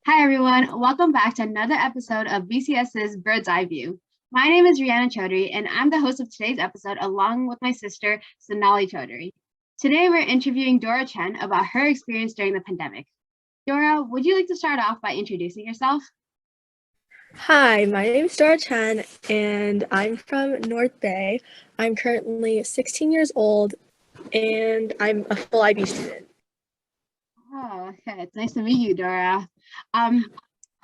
Hi, everyone. Welcome back to another episode of BCS's Bird's Eye View. My name is Rihanna Chaudhary, and I'm the host of today's episode along with my sister, Sonali Chaudhary. Today, we're interviewing Dora Chen about her experience during the pandemic. Dora, would you like to start off by introducing yourself? Hi, my name is Dora Chen, and I'm from North Bay. I'm currently 16 years old, and I'm a full IB student. Oh, okay. It's nice to meet you, Dora. Um,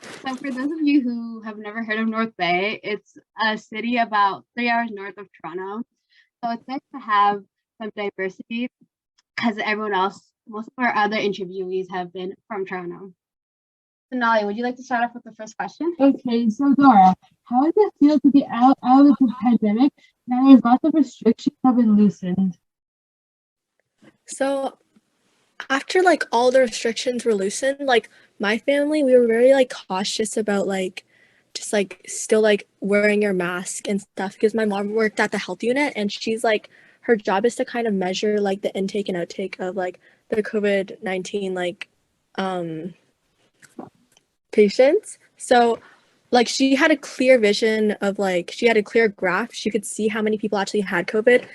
so, for those of you who have never heard of North Bay, it's a city about 3 hours north of Toronto. So, it's nice to have some diversity because most of our other interviewees have been from Toronto. Sonali, would you like to start off with the first question? Okay, so Dora, how does it feel to be out of the pandemic now there's lots of restrictions have been loosened? So, after all the restrictions were loosened, my family, we were very cautious about just still wearing your mask and stuff because my mom worked at the health unit and she's her job is to kind of measure the intake and outtake of the COVID-19 um patients. So she had a clear vision of she had a clear graph. She could see how many people actually had COVID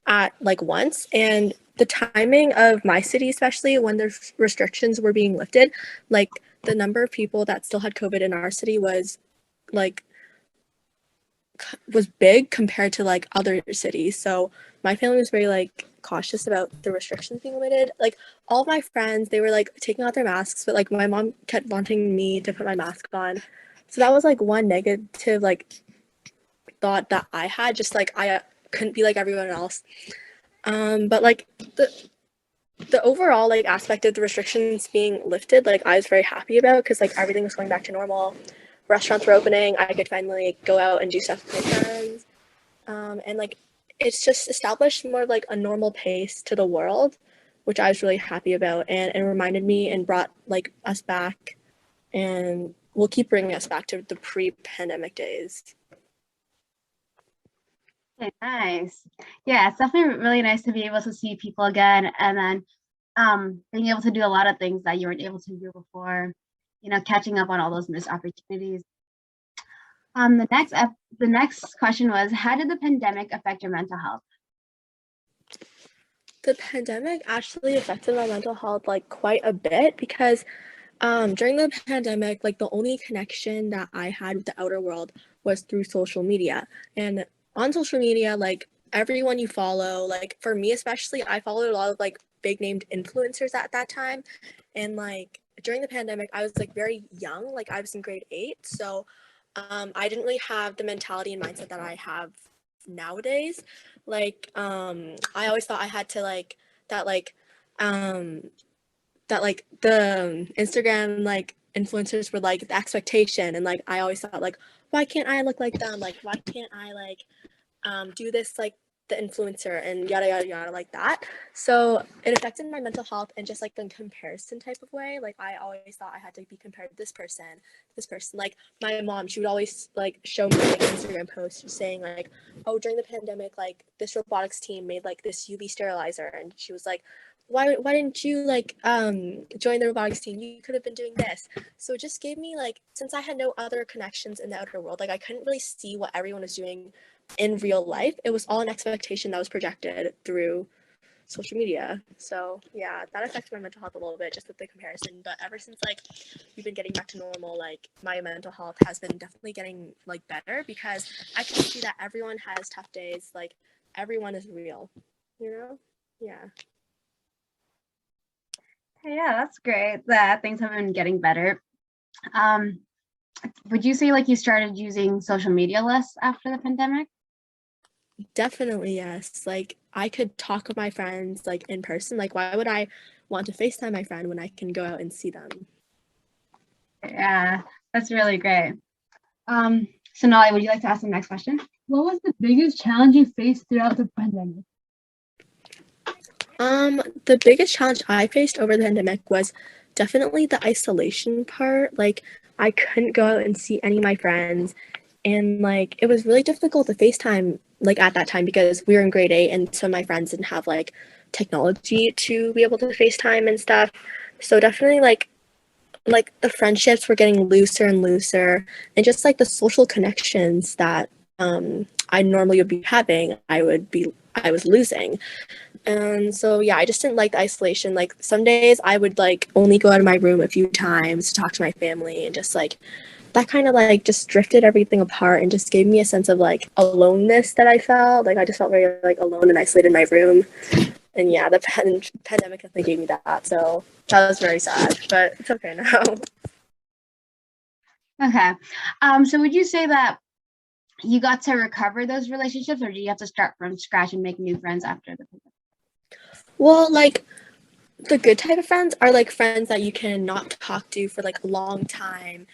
at once. And the timing of my city, especially when the restrictions were being lifted, the number of people that still had COVID in our city like was big compared to other cities. So my family was very cautious about the restrictions being limited. All of my friends, they were taking out their masks, but my mom kept wanting me to put my mask on. So that was one negative thought that I had, just I couldn't be like everyone else. But the overall aspect of the restrictions being lifted, I was very happy about because everything was going back to normal. Restaurants were opening. I could finally go out and do stuff with my friends. And it's just established more of a normal pace to the world, which I was really happy about, and it reminded me and brought us back, and will keep bringing us back to the pre-pandemic days. Okay, nice. Yeah, it's definitely really nice to be able to see people again and then being able to do a lot of things that you weren't able to do before, catching up on all those missed opportunities. The next question was, how did the pandemic affect your mental health? The pandemic actually affected my mental health quite a bit because during the pandemic, the only connection that I had with the outer world was through social media. And on social media, everyone you follow, for me especially, I followed a lot of big named influencers at that time. And during the pandemic, I was very young, I was in grade 8. So I didn't really have the mentality and mindset that I have nowadays. I always thought I had to that um the Instagram influencers were the expectation, and I always thought why can't I look like them, why can't I do this the influencer and yada yada yada like that. So it affected my mental health in just the comparison type of way. I always thought I had to be compared to this person. My mom, she would always show me Instagram posts saying oh, during the pandemic this robotics team made this UV sterilizer, and she was why didn't you join the robotics team, you could have been doing this. So it just gave me since I had no other connections in the outer world, I couldn't really see what everyone was doing in real life. It was all an expectation that was projected through social media. So yeah, that affected my mental health a little bit, just with the comparison. But ever since we've been getting back to normal, my mental health has been definitely getting better because I can see that everyone has tough days. Everyone is real, you know? Yeah. Yeah, that's great that things have been getting better. Um, would you say you started using social media less after the pandemic? Definitely, yes. I could talk with my friends in person. Why would I want to FaceTime my friend when I can go out and see them? Yeah, that's really great. Sonali, would you like to ask the next question? What was the biggest challenge you faced throughout the pandemic? The biggest challenge I faced over the pandemic was definitely the isolation part. I couldn't go out and see any of my friends, and it was really difficult to FaceTime at that time because we were in grade 8 and some of my friends didn't have technology to be able to FaceTime and stuff. So definitely like the friendships were getting looser and looser, and just like the social connections that I normally would be having, I was losing. And so yeah, I just didn't like the isolation. Like some days I would like only go out of my room a few times to talk to my family, and just like that kind of like just drifted everything apart and just gave me a sense of like aloneness that I felt. Like I just felt very like alone and isolated in my room. And yeah, the pandemic definitely gave me that. So that was very sad, but it's okay now. Okay. So would you say that you got to recover those relationships, or do you have to start from scratch and make new friends after the pandemic? Well, like the good type of friends are like friends that you can not talk to for like a long time,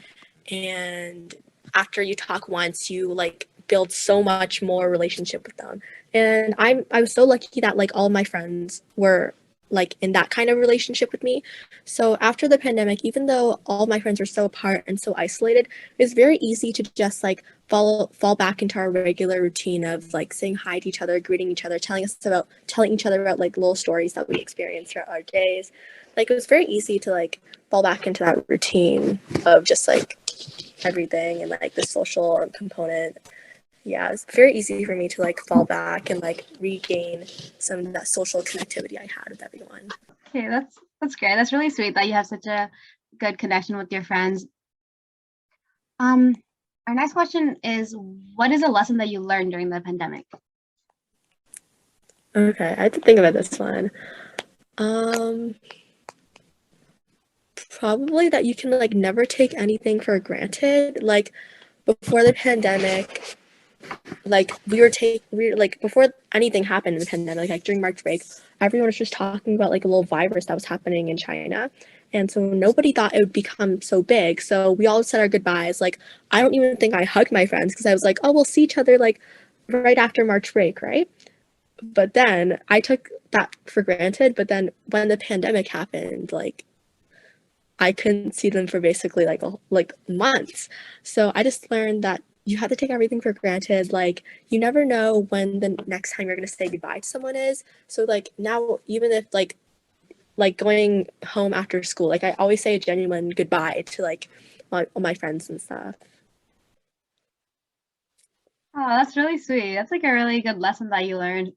and after you talk once you like build so much more relationship with them. And I was so lucky that like all my friends were like in that kind of relationship with me. So after the pandemic, even though all my friends were so apart and so isolated, it was very easy to just like fall back into our regular routine of like saying hi to each other, greeting each other, telling each other about like little stories that we experienced throughout our days. Like it was very easy to like fall back into that routine of just like everything and like the social component. Yeah, it's very easy for me to like fall back and like regain some of that social connectivity I had with everyone. Okay, that's great. That's really sweet that you have such a good connection with your friends. Um, our next question is, what is a lesson that you learned during the pandemic? Okay, I had to think about this one. Um, Probably that you can like never take anything for granted. Like before the pandemic, like we were like before anything happened in the pandemic, like during March break, everyone was just talking about like a little virus that was happening in China. And so nobody thought it would become so big. So we all said our goodbyes. Like I don't even think I hugged my friends because I was like, oh, we'll see each other like right after March break, right? But then I took that for granted. But then when the pandemic happened, like I couldn't see them for basically like months. So I just learned that you have to take everything for granted. Like you never know when the next time you're gonna say goodbye to someone is. So like now, even if like going home after school, like I always say a genuine goodbye to like all my friends and stuff. Oh, that's really sweet. That's like a really good lesson that you learned.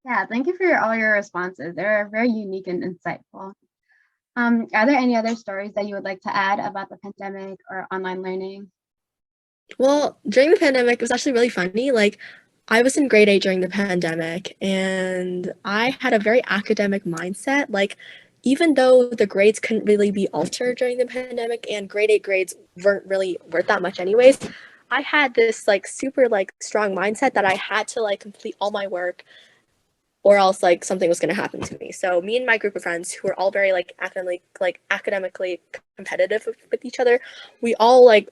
Yeah, thank you for all your responses. They're very unique and insightful. Are there any other stories that you would like to add about the pandemic or online learning? Well, during the pandemic, it was actually really funny. Like, I was in grade 8 during the pandemic, and I had a very academic mindset. Like, even though the grades couldn't really be altered during the pandemic, and grade 8 grades weren't really worth that much, anyways, I had this like super like strong mindset that I had to like complete all my work, or else like something was going to happen to me. So me and my group of friends, who were all very like academically competitive with each other, we all like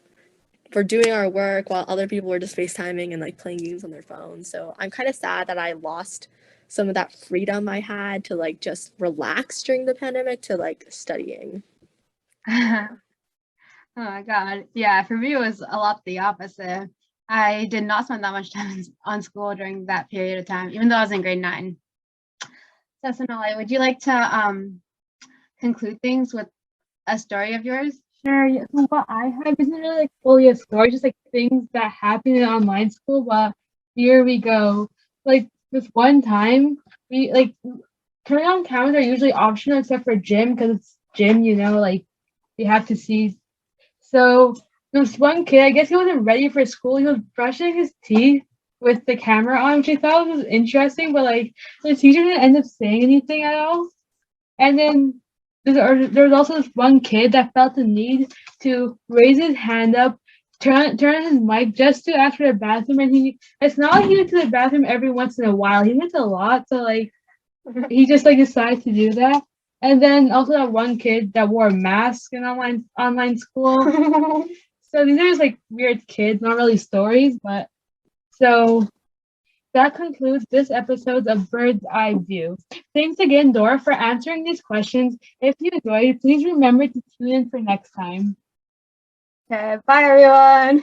for doing our work while other people were just FaceTiming and like playing games on their phones. So I'm kind of sad that I lost some of that freedom I had to like just relax during the pandemic to like studying. Oh my God. Yeah, for me, it was a lot the opposite. I did not spend that much time on school during that period of time, even though I was in grade 9. So, Sonali, would you like to conclude things with a story of yours? Sure. Yeah. So what I have isn't really like fully a story, just like things that happen in online school. But here we go. Like this one time, we like turning on cameras are usually optional except for gym because it's gym. Like you have to see. So there was one kid. I guess he wasn't ready for school. He was brushing his teeth with the camera on, which I thought was interesting. But like the teacher didn't end up saying anything at all. And then there was also this one kid that felt the need to raise his hand up, turn his mic just to ask for the bathroom. And it's not like he went to the bathroom every once in a while. He went a lot, so like he just like decided to do that. And then also that one kid that wore a mask in online school. So these are just like weird kids, not really stories, but so that concludes this episode of Bird's Eye View. Thanks again, Dora, for answering these questions. If you enjoyed, please remember to tune in for next time. Okay, bye everyone.